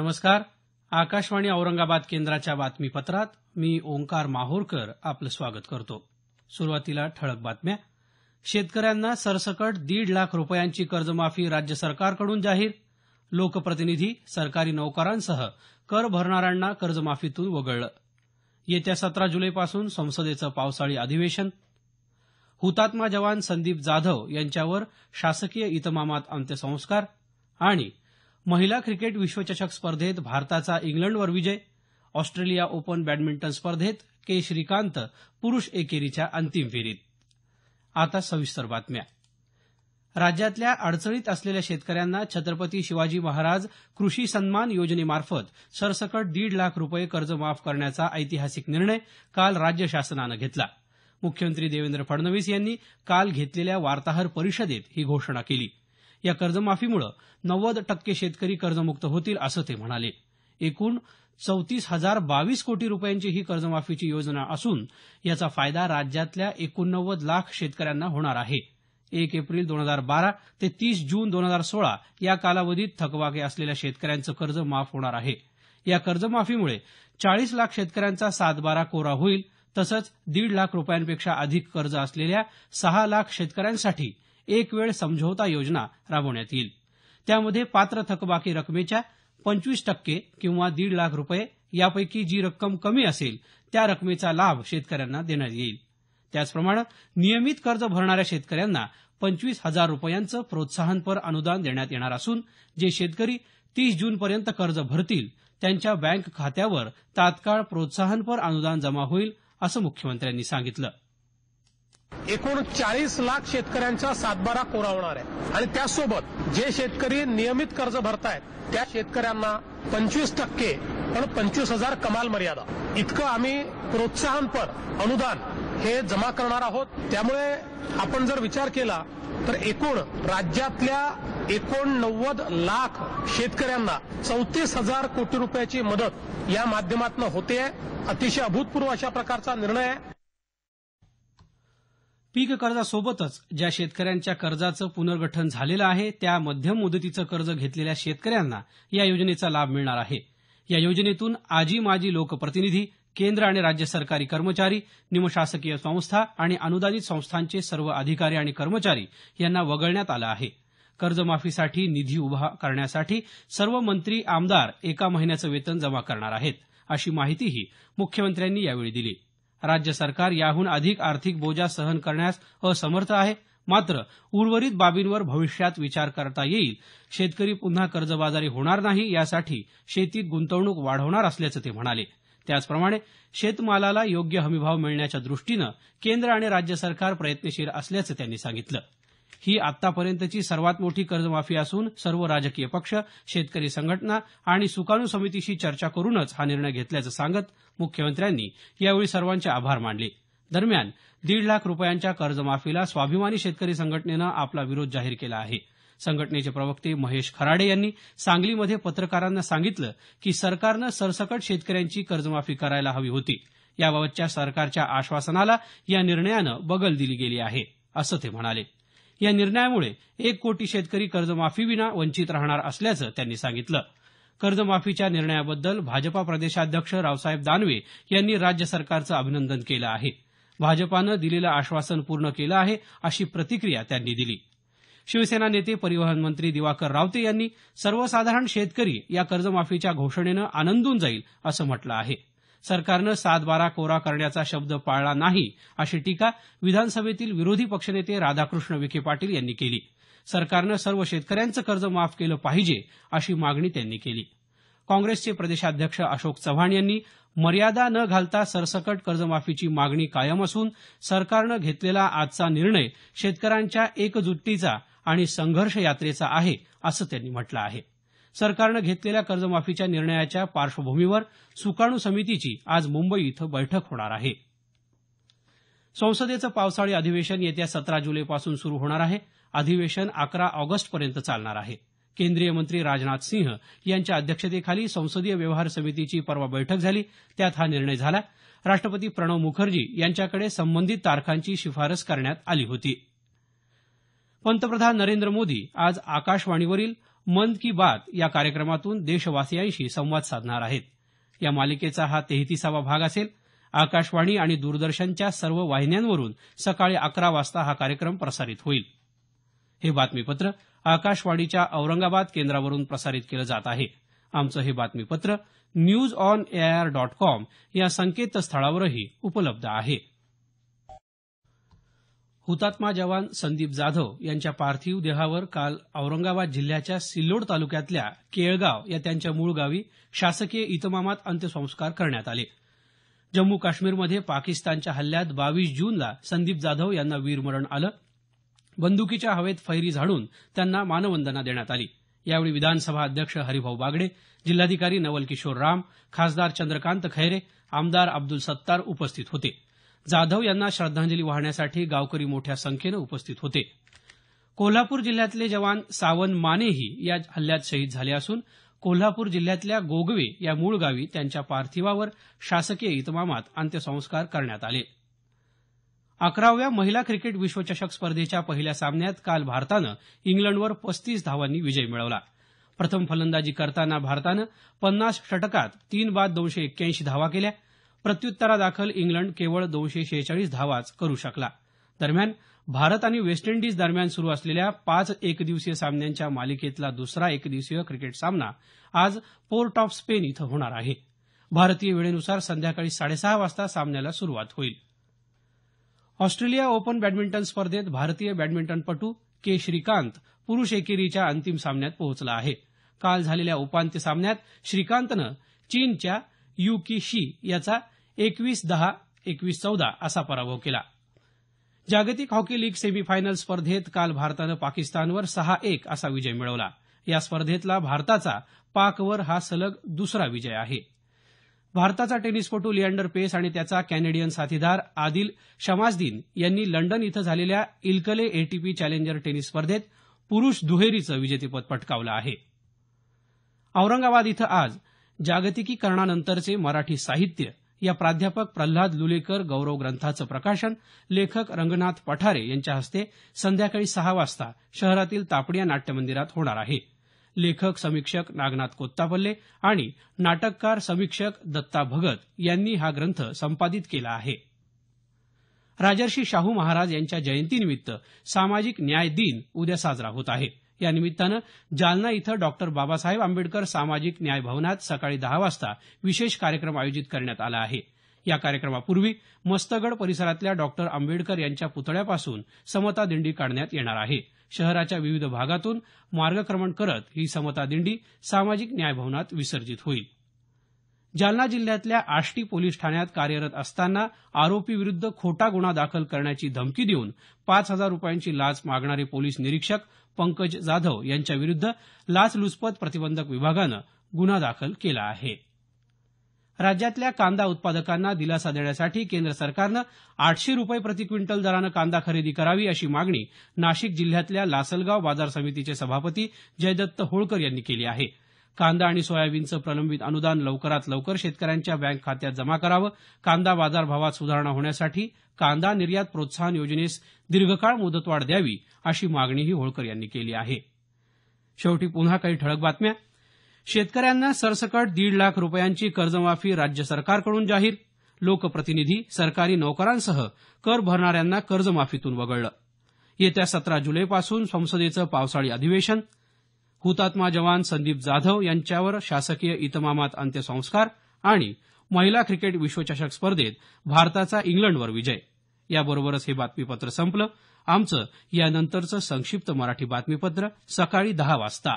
नमस्कार. आकाशवाणी औरंगाबाद केंद्राच्या बातमीपत्रात मी ओंकार माहूरकर आपलं स्वागत करतो. सुरुवातीला ठळक बातम्या. शेतकऱ्यांना सरसकट 1.5 लाख रुपयांची कर्जमाफी राज्य सरकारकडून जाहीर. लोकप्रतिनिधी, सरकारी नोकरांसह कर भरणाऱ्यांना कर्जमाफीतून वगळलं. येत्या 17 जुलैपासून संसदेचं पावसाळी अधिवेशन. हुतात्मा जवान संदीप जाधव यांच्यावर शासकीय इतमामात अंत्यसंस्कार. आणि महिला क्रिकेट विश्वचषक स्पर्धेत भारताचा इंग्लंडवर विजय. ऑस्ट्रेलिया ओपन बॅडमिंटन स्पर्धेत के. श्रीकांत पुरुष एकेरीच्या अंतिम फेरीत. आता सविस्तर बातम्या. राज्यातल्या अडचणीत असलेल्या शेतकऱ्यांना छत्रपती शिवाजी महाराज कृषी सन्मान योजनेमार्फत सरसकट 1.5 लाख रुपये कर्ज माफ करण्याचा ऐतिहासिक निर्णय काल राज्य शासनानं घेतला. मुख्यमंत्री देवेंद्र फडणवीस यांनी काल घेतलेल्या वार्ताहर परिषदेत ही घोषणा केली. या कर्जमाफीमुळे 90% शेतकरी कर्जमुक्त होतील असं ते म्हणाले. एकूण 34,022 कोटी रुपयांची ही कर्जमाफीची योजना असून याचा फायदा राज्यातल्या 89 लाख शेतकऱ्यांना होणार आहे. 1 एप्रिल 2012 ते 30 जून 2016 या कालावधीत थकबाकी असलेल्या शेतकऱ्यांचं कर्ज माफ होणार आहे. या कर्जमाफीमुळे 40 लाख शेतकऱ्यांचा 7/12 कोरा होईल. तसंच 1.5 लाख रुपयांपेक्षा अधिक कर्ज असलेल्या 6 लाख शेतकऱ्यांसाठी एक वेळ समझोता योजना राबवण्यात येईल. त्यामध्ये पात्र थकबाकी रकमेच्या 25% किंवा 1.5 लाख रुपये यापैकी जी रक्कम कमी असेल त्या रकमेचा लाभ शेतकऱ्यांना देण्यात येईल. त्याचप्रमाणे नियमित कर्ज भरणाऱ्या शेतकऱ्यांना 25,000 रुपयांचं प्रोत्साहनपर अनुदान देण्यात येणार असून जे शेतकरी 30 जूनपर्यंत कर्ज भरतील त्यांच्या बँक खात्यावर तात्काळ प्रोत्साहनपर अनुदान जमा होईल असं मुख्यमंत्र्यांनी सांगितलं. एकूण 40 लाख शेतकऱ्यांचा 7/12 कोरा होणार आहे आणि त्यासोबत जे शेतकरी नियमित कर्ज भरतायत त्या शेतकऱ्यांना 25% पण 25,000 कमाल मर्यादा इतकं आम्ही प्रोत्साहनपर अनुदान हे जमा करणार आहोत. त्यामुळे आपण जर विचार केला तर एकूण राज्यातल्या 89 लाख शेतकऱ्यांना 34,000 कोटी रुपयाची मदत या माध्यमातून होते. अतिशय अभूतपूर्व अशा प्रकारचा निर्णय आहे. पीक कर्जासोबतच ज्या शेतकऱ्यांच्या कर्जाचं पुनर्गठन झालेलं आहे त्या मध्यम मुदतीचं कर्ज घेतलेल्या शेतकऱ्यांना या योजनेचा लाभ मिळणार आहे. या योजनेतून आजी माजी लोकप्रतिनिधी, केंद्र आणि राज्य सरकारी कर्मचारी, निमशासकीय संस्था आणि अनुदानित संस्थांचे सर्व अधिकारी आणि कर्मचारी यांना वगळण्यात आलं आहे. कर्जमाफीसाठी निधी उभा करण्यासाठी सर्व मंत्री, आमदार 1 महिन्याचं वेतन जमा करणार आहेत, अशी माहितीही मुख्यमंत्र्यांनी यावेळी दिली. राज्य सरकार याहून अधिक आर्थिक बोजा सहन करण्यास असमर्थ आहे. मात्र उर्वरित बाबींवर भविष्यात विचार करता येईल. शेतकरी पुन्हा कर्जबाजारी होणार नाही यासाठी शेतीत गुंतवणूक वाढवणार असल्याचं ते म्हणाले. त्याचप्रमाणे शेतमालाला योग्य हमीभाव मिळण्याच्या दृष्टीनं केंद्र आणि राज्य सरकार प्रयत्नशील असल्याचं त्यांनी सांगितलं. ही आतापर्यंतची सर्वात मोठी कर्जमाफी असून सर्व राजकीय पक्ष, शेतकरी संघटना आणि सुकाणू समितीशी चर्चा करूनच हा निर्णय घेतल्याचं सांगत मुख्यमंत्र्यांनी यावेळी सर्वांचे आभार मानले. दरम्यान 1.5 लाख रुपयांच्या कर्जमाफीला स्वाभिमानी शेतकरी संघटनेनं आपला विरोध जाहीर केला आहे. संघटनेचे प्रवक्ते महेश खराडे यांनी सांगलीमध्ये पत्रकारांना सांगितलं की सरकारनं सरसकट शेतकऱ्यांची कर्जमाफी करायला हवी होती. याबाबतच्या सरकारच्या आश्वासनाला या निर्णयानं बगल दिली गेली आहे, असं ते म्हणाले. या निर्णयामुळे 1 कोटी शेतकरी कर्जमाफीविना वंचित राहणार असल्याचं त्यांनी सांगितलं. कर्जमाफीच्या निर्णयाबद्दल भाजपा प्रदेशाध्यक्ष रावसाहेब दानवे यांनी राज्य सरकारचं अभिनंदन केलं आहे. भाजपानं दिलेलं आश्वासन पूर्ण केलं आहे, अशी प्रतिक्रिया त्यांनी दिली. शिवसेना नेते परिवहन मंत्री दिवाकर रावते यांनी सर्वसाधारण शेतकरी या कर्जमाफीच्या घोषणेनं आनंदून जाईल असं म्हटलं आहे. सरकारनं 7/12 कोरा करण्याचा शब्द पाळला नाही, अशी टीका विधानसभेतील विरोधी पक्षनेते राधाकृष्ण विखे पाटील यांनी केली. सरकारनं सर्व शेतकऱ्यांचं कर्ज माफ केलं पाहिजे, अशी मागणी त्यांनी केली. काँग्रेसचे प्रदेशाध्यक्ष अशोक चव्हाण यांनी मर्यादा न घालता सरसकट कर्जमाफीची मागणी कायम असून सरकारनं घेतलेला आजचा निर्णय शेतकऱ्यांच्या एकजुटीचा आणि संघर्ष यात्रेचा आहे, असं त्यांनी म्हटलं आहे. सरकारनं घेतलेल्या कर्जमाफीच्या निर्णयाच्या पार्श्वभूमीवर सुकाणू समितीची आज मुंबई इथं बैठक होणार आहे. संसदेचं पावसाळी अधिवेशन येत्या 17 जुलैपासून सुरू होणार आहे. अधिवेशन 11 ऑगस्टपर्यंत चालणार आहे. केंद्रीय मंत्री राजनाथ सिंह यांच्या अध्यक्षतेखाली संसदीय व्यवहार समितीची परवा बैठक झाली. त्यात हा निर्णय झाला. राष्ट्रपती प्रणव मुखर्जी यांच्याकडे संबंधित तारखांची शिफारस करण्यात आली होती. पंतप्रधान नरेंद्र मोदी आज आकाशवाणीवरील मन की बात या कार्यक्रमातून देशवासियांशी संवाद साधणार आहेत. या मालिकेचा हा 33वा भाग असेल. आकाशवाणी आणि दूरदर्शनच्या सर्व वाहिन्यांवरून सकाळी 11 वाजता हा कार्यक्रम प्रसारित होईल. हे बातमीपत्र आकाशवाणीच्या औरंगाबाद केंद्रावरून प्रसारित केलं जात आहे. आमचं हे बातमीपत्र newsonair.com या संकेतस्थळावरही उपलब्ध आहे. हुतात्मा जवान संदीप जाधव यांच्या पार्थिव देहावर काल औरंगाबाद जिल्ह्याच्या सिल्लोड तालुक्यातल्या केळगाव या त्यांच्या मूळ गावी शासकीय इतमामात अंत्यसंस्कार करण्यात आले. जम्मू काश्मीरमध्ये पाकिस्तानच्या हल्ल्यात 22 जूनला संदीप जाधव यांना वीरमरण आलं. बंदुकीच्या हवेत फैरी झाडून त्यांना मानवंदना देण्यात आली. यावेळी विधानसभा अध्यक्ष हरिभाऊ बागडे, जिल्हाधिकारी नवल किशोर राम, खासदार चंद्रकांत खैरे, आमदार अब्दुल सत्तार उपस्थित होते. जाधव यांना श्रद्धांजली वाहण्यासाठी गावकरी मोठ्या संख्येनं उपस्थित होते. कोल्हापूर जिल्ह्यातले जवान सावन मानेही या हल्ल्यात शहीद झाले असून कोल्हापूर जिल्ह्यातल्या गोगवे या मूळ गावी त्यांच्या पार्थिवावर शासकीय इतमामात अंत्यसंस्कार करण्यात आले. 11व्या महिला क्रिकेट विश्वचषक स्पर्धेच्या पहिल्या सामन्यात काल भारतानं इंग्लंडवर 35 धावांनी विजय मिळवला. प्रथम फलंदाजी करताना भारतानं 50 षटकात 3 बाद 281 धावा केल्या. प्रत्युत्तरादाखल इंग्लंड केवळ 246 धावाच करू शकला. दरम्यान भारत आणि वेस्ट इंडीज दरम्यान सुरू असलेल्या 5 एकदिवसीय सामन्यांच्या मालिकेतला दुसरा एकदिवसीय क्रिकेट सामना आज पोर्ट ऑफ स्पेन इथं होणार आहे. भारतीय वेळेनुसार संध्याकाळी 6:30 वाजता सामन्याला सुरुवात होईल. ऑस्ट्रेलिया ओपन बॅडमिंटन स्पर्धेत भारतीय बॅडमिंटनपटू के श्रीकांत पुरुष एकेरीच्या अंतिम सामन्यात पोहोचला आहे. काल झालेल्या उपांत्य सामन्यात श्रीकांतनं चीनच्या यू की शी याचा 21-10, 21-14 असा पराभव केला. जागतिक हॉकी लीग सेमीफायनल स्पर्धेत काल भारतानं पाकिस्तानवर 6-1 असा विजय मिळवला. या स्पर्धेतला भारताचा पाकवर हा सलग दुसरा विजय आहे. भारताचा टेनिसपटू लिएंडर पेस आणि त्याचा कॅनेडियन साथीदार आदिल शमासदीन यांनी लंडन इथं झालेल्या इल्कले एटीपी चॅलेंजर टेनिस स्पर्धेत पुरुष दुहेरीचं विजेतेपद पटकावलं आहे. औरंगाबाद इथं आज जागतिकीकरणानंतरचे मराठी साहित्य या प्राध्यापक प्रल्हाद लुलेकर गौरव ग्रंथाचं प्रकाशन लेखक रंगनाथ पठारे यांच्या हस्ते संध्याकाळी 6 वाजता शहरातील तापडिया नाट्यमंदिरात होणार आहे. लेखक समीक्षक नागनाथ कोत्तापल्ले आणि नाटककार समीक्षक दत्ता भगत यांनी हा ग्रंथ संपादित केला आहे. राजर्षी शाहू महाराज यांच्या जयंतीनिमित्त सामाजिक न्याय दिन उद्या साजरा होत आहे. या निमित्तानं जालना इथं डॉक्टर बाबासाहेब आंबेडकर सामाजिक न्याय भवनात सकाळी 10 वाजता विशेष कार्यक्रम आयोजित करण्यात आला आहे. या कार्यक्रमापूर्वी मस्तगड परिसरातल्या डॉक्टर आंबेडकर यांच्या पुतळ्यापासून समता दिंडी काढण्यात येणार आहे. शहराच्या विविध भागातून मार्गक्रमण करत ही समता दिंडी सामाजिक न्याय भवनात विसर्जित होईल. जालना जिल्ह्यातल्या आष्टी पोलीस ठाण्यात कार्यरत असताना आरोपीविरुद्ध खोटा गुन्हा दाखल करण्याची धमकी देऊन 5,000 रुपयांची लाच मागणारे पोलीस निरीक्षक पंकज जाधव यांच्याविरुद्ध लाचलुचपत प्रतिबंधक विभागानं गुन्हा दाखल केला आहे. राज्यातल्या कांदा उत्पादकांना दिलासा देण्यासाठी केंद्र सरकारनं 800 रुपये प्रति क्विंटल दरानं कांदा खरेदी करावी अशी मागणी नाशिक जिल्ह्यातल्या लासलगाव बाजार समितीचे सभापती जयदत्त होळकर यांनी केली आहे. कांदा आणि सोयाबीनचं प्रलंबित अनुदान लवकरात लवकर शेतकऱ्यांच्या बँक खात्यात जमा करावं, कांदा बाजारभावात सुधारणा होण्यासाठी कांदा निर्यात प्रोत्साहन योजनेस दीर्घकाळ मुदतवाढ द्यावी अशी मागणीही होळकर यांनी केली आहे. शेवटी पुन्हा काही ठळक बातम्या. शेतकऱ्यांना सरसकट 1.5 लाख रुपयांची कर्जमाफी राज्य सरकारकडून जाहीर. लोकप्रतिनिधी, सरकारी नोकरांसह कर भरणाऱ्यांना कर्जमाफीतून वगळलं. येत्या 17 जुलैपासून संसदेचं पावसाळी अधिवेशन. हुतात्मा जवान संदीप जाधव यांच्यावर शासकीय इतमामात अंत्यसंस्कार आणि महिला क्रिकेट विश्वचषक स्पर्धेत भारताचा इंग्लंडवर विजय. याबरोबरच हे बातमीपत्र संपलं. आमचं यानंतरचं संक्षिप्त मराठी बातमीपत्र सकाळी 10 वाजता.